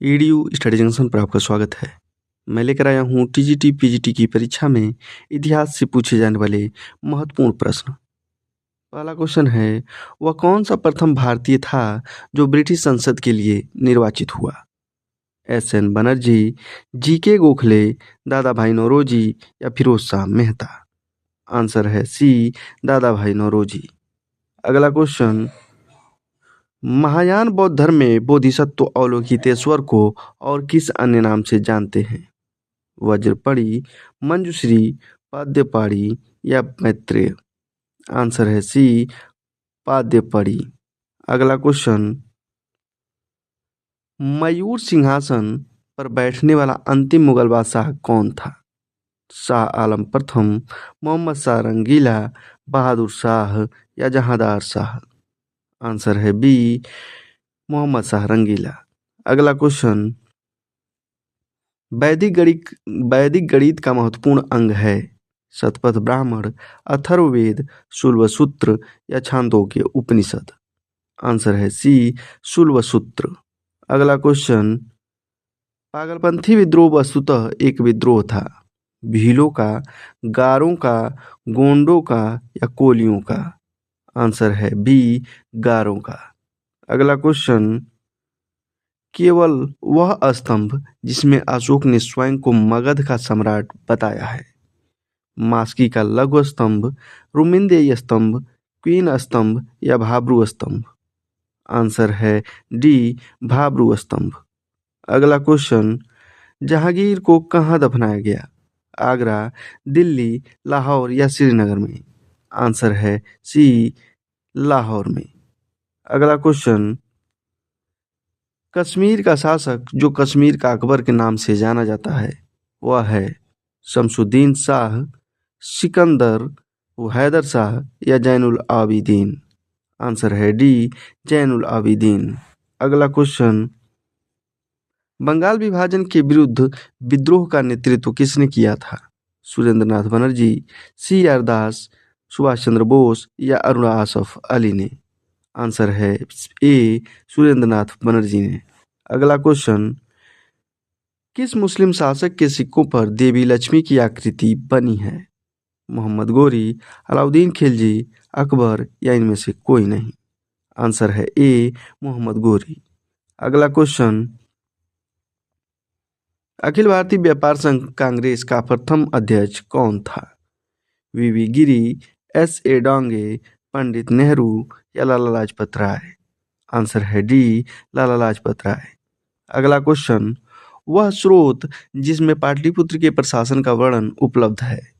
EDU study junction पर आपका स्वागत है। मैं लेकर आया हूँ टीजीटी पीजीटी की परीक्षा में इतिहास से पूछे जाने वाले महत्वपूर्ण प्रश्न। पहला क्वेश्चन है, वह कौन सा प्रथम भारतीय था जो ब्रिटिश संसद के लिए निर्वाचित हुआ? एस.एन. बनर्जी, जी.के. गोखले, दादा भाई नौरोजी या फिरोज शाह मेहता? आंसर है सी, दादा भाई नौरोजी। अगला क्वेश्चन, महायान बौद्ध धर्म में बोधिसत्व अवलोकितेश्वर को और किस अन्य नाम से जानते हैं? वज्रपड़ी, मंजुश्री, पाद्यपाड़ी या मैत्रेय? आंसर है सी, पाद्यपड़ी। अगला क्वेश्चन, मयूर सिंहासन पर बैठने वाला अंतिम मुगल बादशाह कौन था? शाह आलम प्रथम, मोहम्मद शाह रंगीला, बहादुर शाह या जहांदार शाह? आंसर है बी, मोहम्मद शाह रंगीला। अगला क्वेश्चन, वैदिक गणित का महत्वपूर्ण अंग है? शतपथ ब्राह्मण, अथर्ववेद, शुल्बसूत्र या छांदोग्य उपनिषद? आंसर है सी, शुल्बसूत्र। अगला क्वेश्चन, पागलपंथी विद्रोह वस्तुतः एक विद्रोह था? भीलों का, गारों का, गोंडों का या कोलियों का? आंसर है बी, गारों का। अगला क्वेश्चन, केवल वह स्तंभ जिसमें अशोक ने स्वयं को मगध का सम्राट बताया है? मास्की का लघु स्तंभ, रुमिंदेय स्तंभ, क्वीन स्तंभ या भाब्रू स्तंभ? आंसर है डी, भाब्रू स्तंभ। अगला क्वेश्चन, जहांगीर को कहाँ दफनाया गया? आगरा, दिल्ली, लाहौर या श्रीनगर में? आंसर है सी, लाहौर में। अगला क्वेश्चन, कश्मीर का शासक जो कश्मीर का अकबर के नाम से जाना जाता है वह है शमसुद्दीन शाह, सिकंदर, हैदर शाह या जैनुल आबिदीन? आंसर है डी, जैनुल आबिदीन। अगला क्वेश्चन, बंगाल विभाजन के विरुद्ध विद्रोह का नेतृत्व किसने किया था? सुरेंद्रनाथ बनर्जी, सी.आर. दास, सुभाष चंद्र बोस या अरुणा आसफ अली ने? आंसर है ए, सुरेंद्रनाथ बनर्जी ने। अगला क्वेश्चन, किस मुस्लिम शासक के सिक्कों पर देवी लक्ष्मी की आकृति बनी है? मोहम्मद गोरी, अलाउद्दीन खिलजी, अकबर या इनमें से कोई नहीं? आंसर है ए, मोहम्मद गोरी। अगला क्वेश्चन, अखिल भारतीय व्यापार संघ कांग्रेस का प्रथम अध्यक्ष कौन था? V Giri, S.A. डांगे, पंडित नेहरू या लाला लाजपत राय? आंसर है डी, लाला लाजपत राय। अगला क्वेश्चन, वह स्रोत जिसमें पाटलिपुत्र के प्रशासन का वर्णन उपलब्ध है?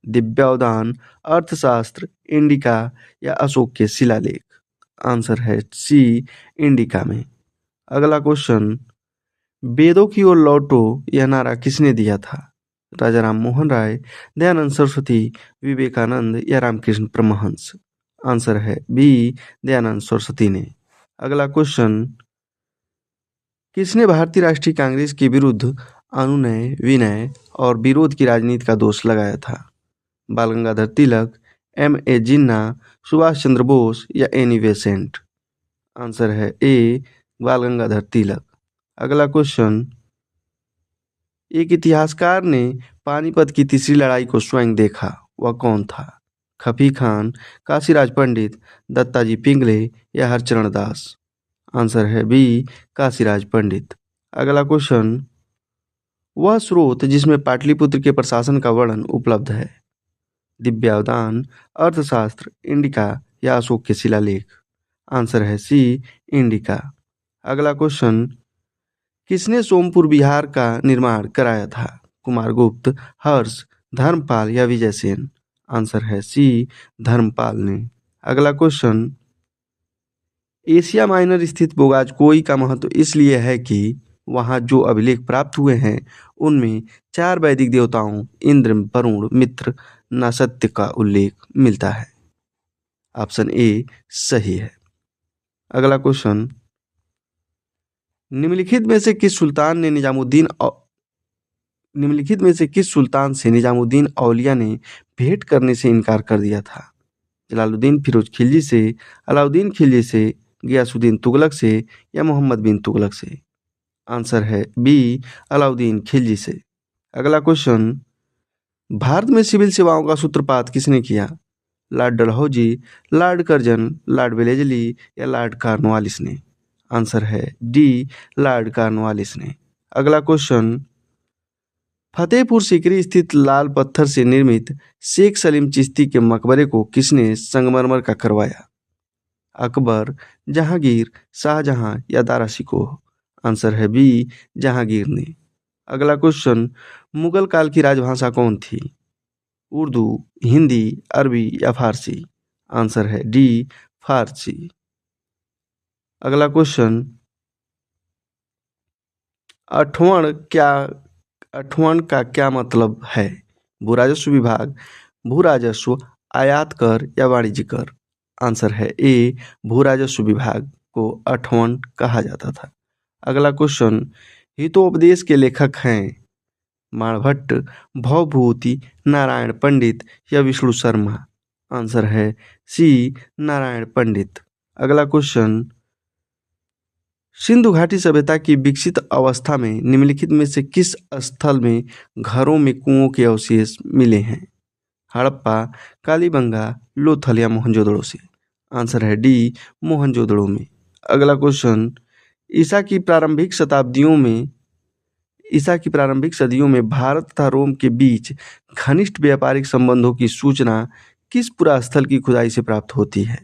दिव्यावदान, अर्थशास्त्र, इंडिका या अशोक के शिलालेख? आंसर है सी, इंडिका में। अगला क्वेश्चन, वेदों की ओर लौटो यह नारा किसने दिया था? राजा राम मोहन राय, दयानंद सरस्वती, विवेकानंद या रामकृष्ण परमहंस? आंसर है बी, दयानंद सरस्वती ने। अगला क्वेश्चन, किसने भारतीय राष्ट्रीय कांग्रेस के विरुद्ध अनुनय, विनय और विरोध की राजनीति का दोष लगाया था? बाल गंगाधर तिलक, M.A. जिन्ना, सुभाष चंद्र बोस या एनी बेसेंट? आंसर है ए, बाल गंगाधर तिलक। अगला क्वेश्चन, एक इतिहासकार ने पानीपत की तीसरी लड़ाई को स्वयं देखा, वह कौन था? खफी खान, काशीराज पंडित, दत्ताजी पिंगले या हरचरण दास? आंसर है बी, काशीराज पंडित। अगला क्वेश्चन, वह स्रोत जिसमें पाटलिपुत्र के प्रशासन का वर्णन उपलब्ध है? दिव्यावदान, अर्थशास्त्र, इंडिका या अशोक के शिलालेख? आंसर है सी, इंडिका। अगला क्वेश्चन, किसने सोमपुर बिहार का निर्माण कराया था? कुमारगुप्त, हर्ष, धर्मपाल या विजयसेन? आंसर है सी, धर्मपाल ने। अगला क्वेश्चन, एशिया माइनर स्थित बोगाजकोई का महत्व इसलिए है कि वहाँ जो अभिलेख प्राप्त हुए हैं उनमें 4 वैदिक देवताओं इंद्र, वरुण, मित्र, नासत्य का उल्लेख मिलता है। ऑप्शन ए सही है। अगला क्वेश्चन, निम्नलिखित में से किस सुल्तान से निजामुद्दीन औलिया ने भेंट करने से इनकार कर दिया था? जलालुद्दीन फिरोज खिलजी से, अलाउद्दीन खिलजी से, गियासुद्दीन तुगलक से या मोहम्मद बिन तुगलक से? आंसर है बी अलाउद्दीन खिलजी से। अगला क्वेश्चन, भारत में सिविल सेवाओं का सूत्रपात किसने किया? Lord Dalhousie, Lord Curzon, Lord Wellesley या लॉर्ड कॉर्नवालिस ने? आंसर है डी लॉर्ड कॉर्नवालिस ने। अगला क्वेश्चन, फतेहपुर सीकरी स्थित लाल पत्थर से निर्मित शेख सलीम चिश्ती के मकबरे को किसने संगमरमर का करवाया? अकबर, जहांगीर, शाहजहां या दारा शिकोह? आंसर है बी जहांगीर ने। अगला क्वेश्चन, मुगल काल की राजभाषा कौन थी? उर्दू, हिंदी, अरबी या फारसी? आंसर है डी फारसी। अगला क्वेश्चन, अठवण का क्या मतलब है? भूराजस्व विभाग, भूराजस्व, आयात कर या वाणिज्य कर? आंसर है ए भूराजस्व विभाग को अठवण कहा जाता था। अगला क्वेश्चन, हितोपदेश के लेखक हैं माणभट्ट, भवभूति, नारायण पंडित या विष्णु शर्मा? आंसर है सी नारायण पंडित। अगला क्वेश्चन, सिंधु घाटी सभ्यता की विकसित अवस्था में निम्नलिखित में से किस स्थल में घरों में कुओं के अवशेष मिले हैं? हड़प्पा, कालीबंगा, लोथल या मोहनजोदड़ो से? आंसर है डी मोहनजोदड़ो में। अगला क्वेश्चन, ईसा की प्रारंभिक सदियों में भारत तथा रोम के बीच घनिष्ठ व्यापारिक संबंधों की सूचना किस पुरास्थल की खुदाई से प्राप्त होती है?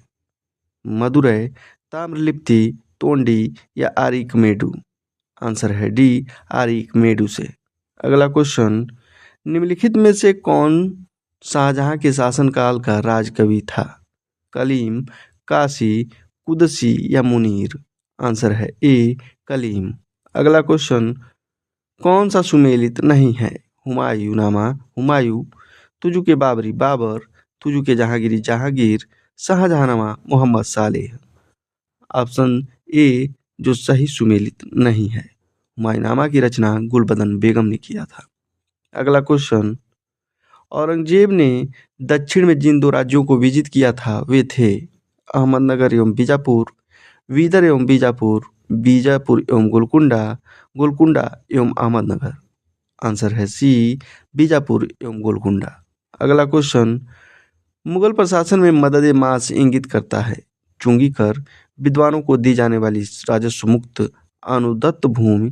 मदुरै, ताम्रलिप्ति, तोंडी या आरिकमेडु? आंसर है डी आरिकमेडु से। अगला क्वेश्चन, निम्नलिखित में से कौन शाहजहां के शासनकाल का राजकवि था? कलीम, काशी, कुदसी या मुनीर? आंसर है ए कलीम। अगला क्वेश्चन, कौन सा सुमेलित नहीं है? हुमायूंनामा हुमायूं, तुजु के बाबरी बाबर, तुजु के जहांगीरी जहांगीर, शाहजहांनामा मोहम्मद सालेह? ऑप्शन ए जो सही सुमेलित नहीं है। हुमायूंनामा की रचना गुलबदन बेगम ने किया था। अगला क्वेश्चन, औरंगजेब ने दक्षिण में जिन दो राज्यों को विजित किया था वे थे अहमदनगर एवं बीजापुर, बीदर एवं बीजापुर, बीजापुर एवं गोलकुंडा, गोलकुंडा एवं अहमदनगर? आंसर है सी बीजापुर एवं गोलकुंडा। अगला क्वेश्चन, मुगल प्रशासन में मदद मास इंगित करता है चुंगी कर, विद्वानों को दी जाने वाली राजस्व मुक्त अनुदत्त भूमि,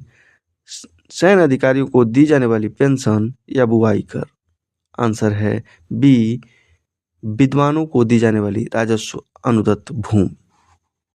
सैन्य अधिकारियों को दी जाने वाली पेंशन या बुवाई कर? आंसर है बी विद्वानों को दी जाने वाली राजस्व अनुदत्त भूमि।